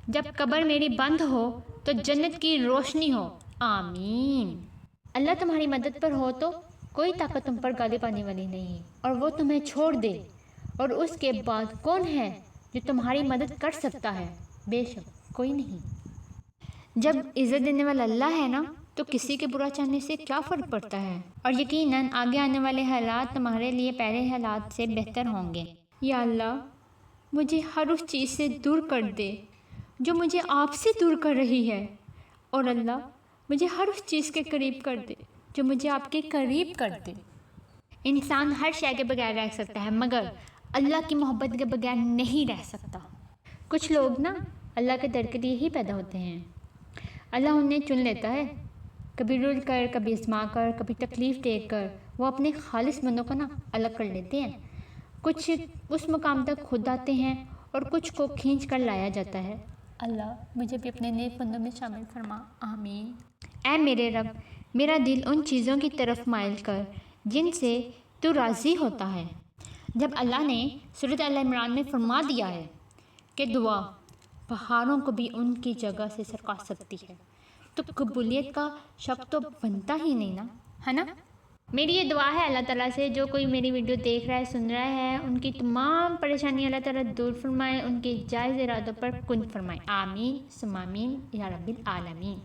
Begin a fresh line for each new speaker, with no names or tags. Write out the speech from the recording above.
جب قبر میری بند ہو تو جنت کی روشنی ہو، آمین۔ اللہ تمہاری مدد پر ہو تو کوئی طاقت تم پر غالب آنے والی نہیں، اور وہ تمہیں چھوڑ دے اور اس کے بعد کون ہے جو تمہاری مدد کر سکتا ہے؟ بے شک کوئی نہیں۔ جب عزت دینے والا اللہ ہے نا تو کسی کے برا چاہنے سے کیا فرق پڑتا ہے؟ اور یقیناً آگے آنے والے حالات تمہارے لیے پہلے حالات سے بہتر ہوں گے۔ یا اللہ مجھے ہر اس چیز سے دور کر دے جو مجھے آپ سے دور کر رہی ہے، اور اللہ مجھے ہر اس چیز کے قریب کر دے جو مجھے آپ کے قریب کر دے۔ انسان ہر شے کے بغیر رہ سکتا ہے مگر اللہ کی محبت کے بغیر نہیں رہ سکتا۔ کچھ لوگ نا اللہ کے در کے لیے ہی پیدا ہوتے ہیں، اللہ انہیں چن لیتا ہے، کبھی رل کر، کبھی ازما کر، کبھی تکلیف دے کر وہ اپنے خالص بندوں کو نا الگ کر لیتے ہیں۔ کچھ اس مقام تک خود آتے ہیں اور کچھ کو کھینچ کر لایا جاتا ہے۔ اللہ مجھے بھی اپنے نیک بندوں میں شامل فرما، آمین۔ اے میرے رب، میرا دل ان چیزوں کی طرف مائل کر جن سے تو راضی ہوتا ہے۔ جب اللہ نے سورۃ آل عمران میں فرما دیا ہے کہ دعا پہاڑوں کو بھی ان کی جگہ سے سرکا سکتی ہے، تو قبولیت کا شک تو بنتا ہی نہیں نا، ہے نا؟ میری یہ دعا ہے اللہ تعالیٰ سے، جو کوئی میری ویڈیو دیکھ رہا ہے، سن رہا ہے، ان کی تمام پریشانی اللہ تعالیٰ دور فرمائے، ان کے جائز ارادوں پر کن فرمائے، آمین ثم آمین یا رب العالمین۔